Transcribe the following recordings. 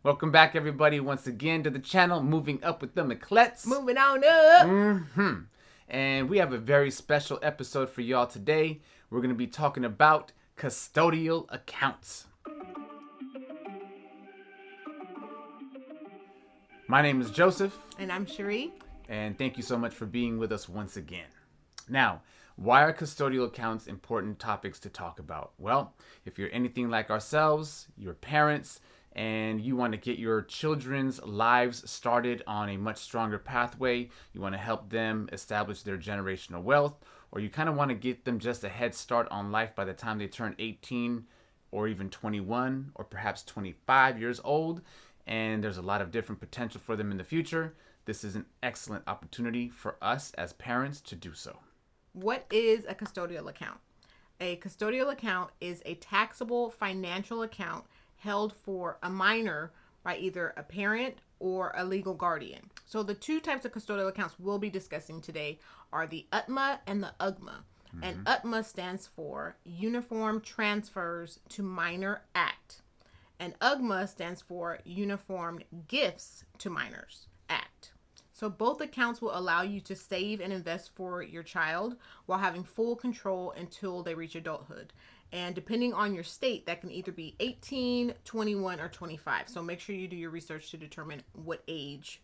Welcome back, everybody, once again to the channel, Moving Up with the Miclettes. Moving on up. And we have a very special episode for y'all today. We're going to be talking about custodial accounts. My name is Joseph. And I'm Sherri. And thank you so much for being with us once again. Now, why are custodial accounts important topics to talk about? Well, if you're anything like ourselves, you're parents, and you want to get your children's lives started on a much stronger pathway, you want to help them establish their generational wealth, or you kind of want to get them just a head start on life by the time they turn 18 or even 21 or perhaps 25 years old, and there's a lot of different potential for them in the future, this is an excellent opportunity for us as parents to do so. What is a custodial account? A custodial account is a taxable financial account held for a minor by either a parent or a legal guardian. So the two types of custodial accounts we'll be discussing today are the UTMA and the UGMA. And UTMA stands for Uniform Transfers to Minor Act. And UGMA stands for Uniform Gifts to Minors Act. So both accounts will allow you to save and invest for your child while having full control until they reach adulthood. And depending on your state, that can either be 18, 21, or 25. So make sure you do your research to determine what age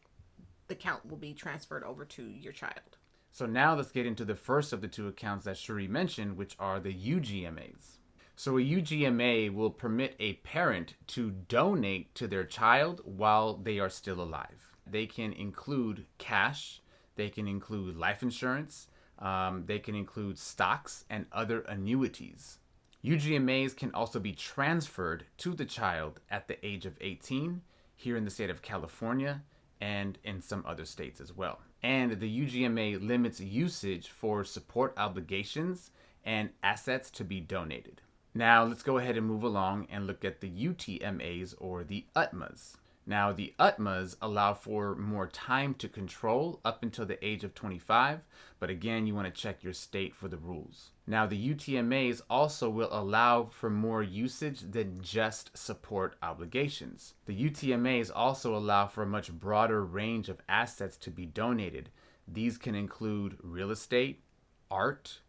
the account will be transferred over to your child. So now let's get into the first of the two accounts that Sherri mentioned, which are the UGMAs. So a UGMA will permit a parent to donate to their child while they are still alive. They can include cash, they can include life insurance, they can include stocks and other annuities. UGMAs can also be transferred to the child at the age of 18 here in the state of California and in some other states as well. And the UGMA limits usage for support obligations and assets to be donated. Now let's go ahead and move along and look at the UTMAs or the UTMAs. Now the UTMAs allow for more time to control up until the age of 25, but again, you want to check your state for the rules. Now the UTMAs also will allow for more usage than just support obligations. The UTMAs also allow for a much broader range of assets to be donated. These can include real estate, art,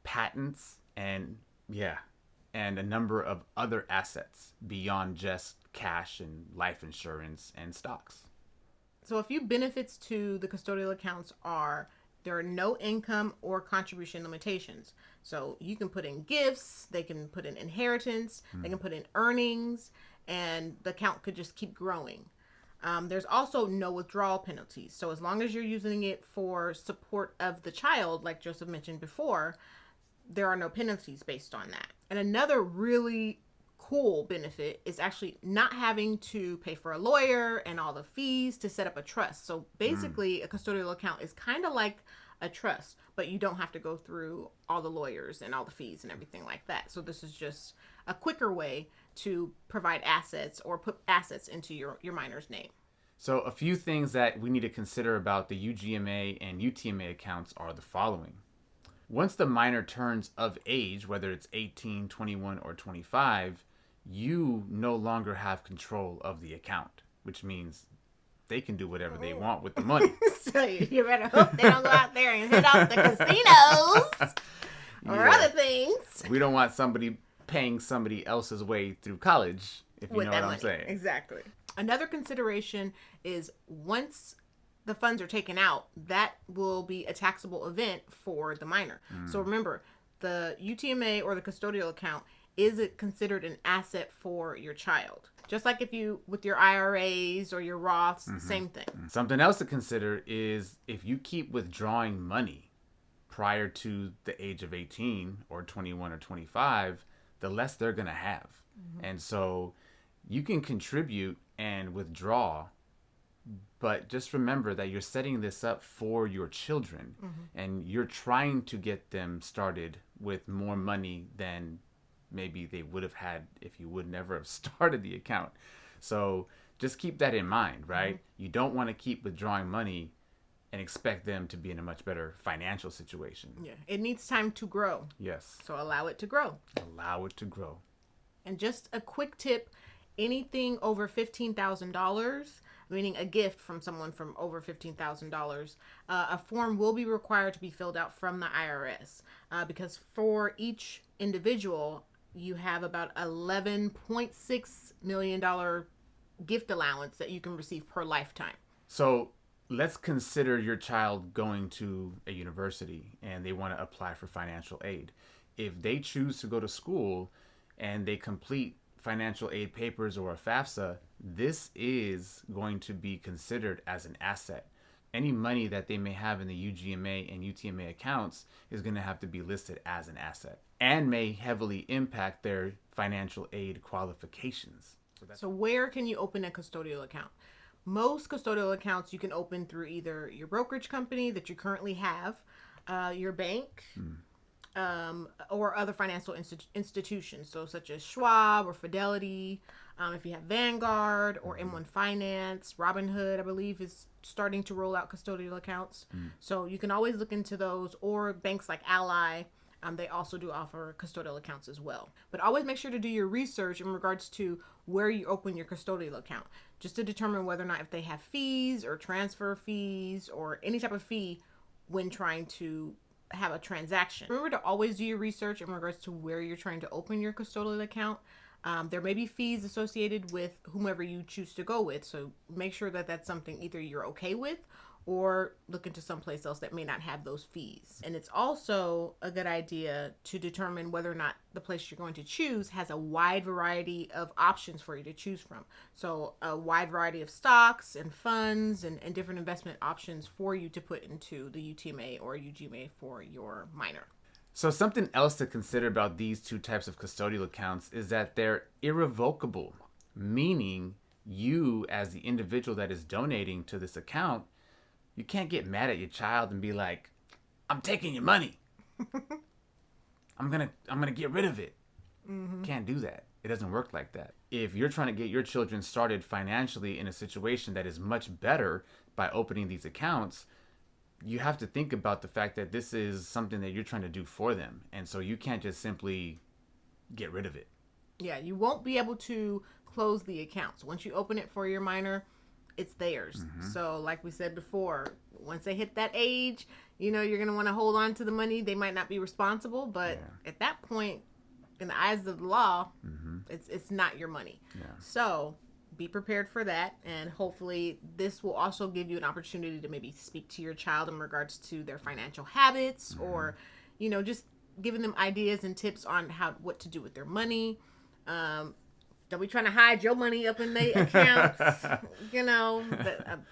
patents, and a number of other assets beyond just cash and life insurance and stocks. So a few benefits to the custodial accounts are there are no income or contribution limitations. So you can put in gifts, they can put in inheritance, they can put in earnings, and the account could just keep growing. There's also no withdrawal penalties. So as long as you're using it for support of the child, like Joseph mentioned before, there are no penalties based on that. And another really cool benefit is actually not having to pay for a lawyer and all the fees to set up a trust. So basically a custodial account is kind of like a trust, but you don't have to go through all the lawyers and all the fees and everything like that. So this is just a quicker way to provide assets or put assets into your minor's name. So a few things that we need to consider about the UGMA and UTMA accounts are the following. Once the minor turns of age, whether it's 18, 21, or 25, you no longer have control of the account, which means they can do whatever they want with the money. So you better hope they don't go out there and hit off the casinos or other things. We don't want somebody paying somebody else's way through college, if you know what I'm saying. Exactly. Another consideration is once the funds are taken out, that will be a taxable event for the minor. So remember, the UTMA or the custodial account is it considered an asset for your child? Just like if you, with your IRAs or your Roths, same thing. Something else to consider is if you keep withdrawing money prior to the age of 18 or 21 or 25, the less they're going to have. And so you can contribute and withdraw, but just remember that you're setting this up for your children and you're trying to get them started with more money than maybe they would have had if you would never have started the account. So just keep that in mind, right? You don't want to keep withdrawing money and expect them to be in a much better financial situation. Yeah, it needs time to grow. Yes. So allow it to grow. Allow it to grow. And just a quick tip, anything over $15,000, meaning a gift from someone from over $15,000, a form will be required to be filled out from the IRS, because for each individual, you have about $11.6 million gift allowance that you can receive per lifetime. So let's consider your child going to a university and they want to apply for financial aid. If they choose to go to school and they complete financial aid papers or a FAFSA, this is going to be considered as an asset. Any money that they may have in the UGMA and UTMA accounts is going to have to be listed as an asset and may heavily impact their financial aid qualifications. So where can you open a custodial account? Most custodial accounts you can open through either your brokerage company that you currently have, your bank, or other financial institutions, so such as Schwab or Fidelity. If you have Vanguard or M1 Finance, Robinhood, I believe, is starting to roll out custodial accounts. So you can always look into those, or banks like Ally. They also do offer custodial accounts as well. But always make sure to do your research in regards to where you open your custodial account, just to determine whether or not if they have fees or transfer fees or any type of fee when trying to have a transaction. Remember to always do your research in regards to where you're trying to open your custodial account. There may be fees associated with whomever you choose to go with, so make sure that that's something either you're okay with or look into someplace else that may not have those fees. And it's also a good idea to determine whether or not the place you're going to choose has a wide variety of options for you to choose from. So a wide variety of stocks and funds and different investment options for you to put into the UTMA or UGMA for your minor. So something else to consider about these two types of custodial accounts is that they're irrevocable, meaning you as the individual that is donating to this account, you can't get mad at your child and be like, I'm taking your money. I'm gonna get rid of it. Can't do that. It doesn't work like that. If you're trying to get your children started financially in a situation that is much better by opening these accounts, you have to think about the fact that this is something that you're trying to do for them. And so you can't just simply get rid of it. Yeah, you won't be able to close the accounts. Once you open it for your minor, it's theirs. So like we said before, once they hit that age, you're going to want to hold on to the money. They might not be responsible, but at that point, in the eyes of the law, it's not your money. So be prepared for that. And hopefully this will also give you an opportunity to maybe speak to your child in regards to their financial habits or, just giving them ideas and tips on what to do with their money. Don't be trying to hide your money up in their accounts.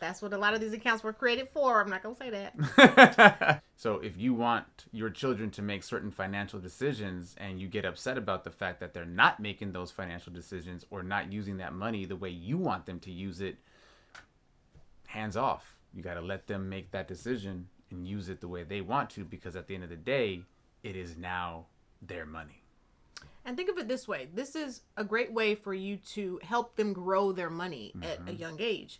That's what a lot of these accounts were created for. I'm not going to say that. So if you want your children to make certain financial decisions and you get upset about the fact that they're not making those financial decisions or not using that money the way you want them to use it, hands off. You got to let them make that decision and use it the way they want to, because at the end of the day, it is now their money. And think of it this way. This is a great way for you to help them grow their money at a young age.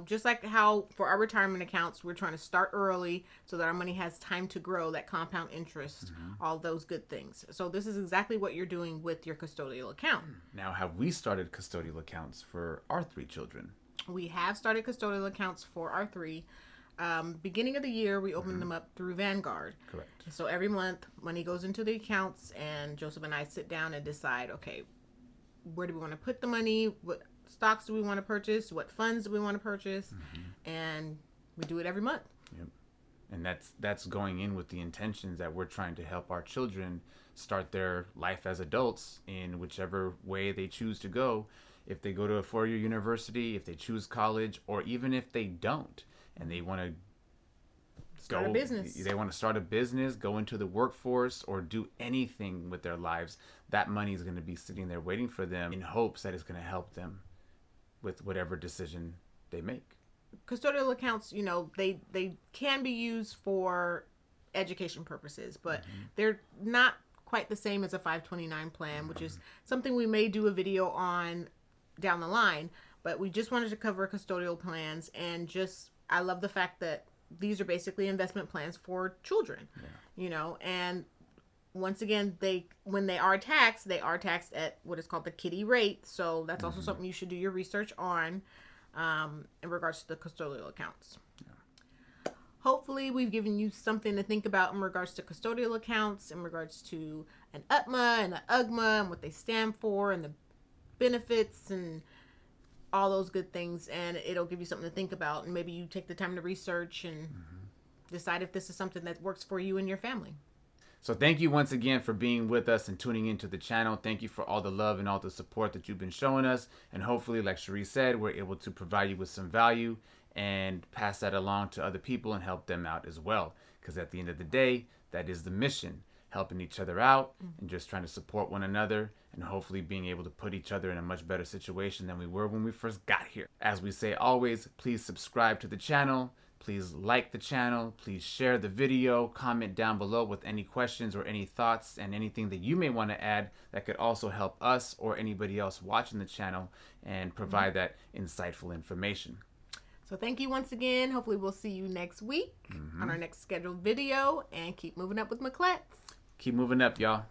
Just like how for our retirement accounts, we're trying to start early so that our money has time to grow, that compound interest, all those good things. So this is exactly what you're doing with your custodial account. Now, have we started custodial accounts for our 3 children? We have started custodial accounts for our 3. Beginning of the year, we opened them up through Vanguard. Correct. So every month, money goes into the accounts, and Joseph and I sit down and decide, okay, where do we want to put the money? What stocks do we want to purchase? What funds do we want to purchase? And we do it every month. Yep. And that's going in with the intentions that we're trying to help our children start their life as adults in whichever way they choose to go. If they go to a 4-year university, if they choose college, or even if they don't, and they want to start a business. They want to start a business, go into the workforce, or do anything with their lives. That money is going to be sitting there waiting for them in hopes that it's going to help them with whatever decision they make. Custodial accounts, they can be used for education purposes, but they're not quite the same as a 529 plan, which is something we may do a video on down the line. But we just wanted to cover custodial plans, and I love the fact that these are basically investment plans for children, and once again, when they are taxed at what is called the kiddie rate. So that's also something you should do your research on in regards to the custodial accounts. Hopefully, we've given you something to think about in regards to custodial accounts, in regards to an UTMA and an UGMA and what they stand for and the benefits and all those good things. And it'll give you something to think about. And maybe you take the time to research and decide if this is something that works for you and your family. So thank you once again for being with us and tuning into the channel. Thank you for all the love and all the support that you've been showing us. And hopefully, like Sherri said, we're able to provide you with some value and pass that along to other people and help them out as well. Because at the end of the day, that is the mission. Helping each other out and just trying to support one another and hopefully being able to put each other in a much better situation than we were when we first got here. As we say always, please subscribe to the channel. Please like the channel. Please share the video. Comment down below with any questions or any thoughts and anything that you may want to add that could also help us or anybody else watching the channel and provide that insightful information. So thank you once again. Hopefully we'll see you next week on our next scheduled video, and keep moving up with Miclettes. Keep moving up, y'all.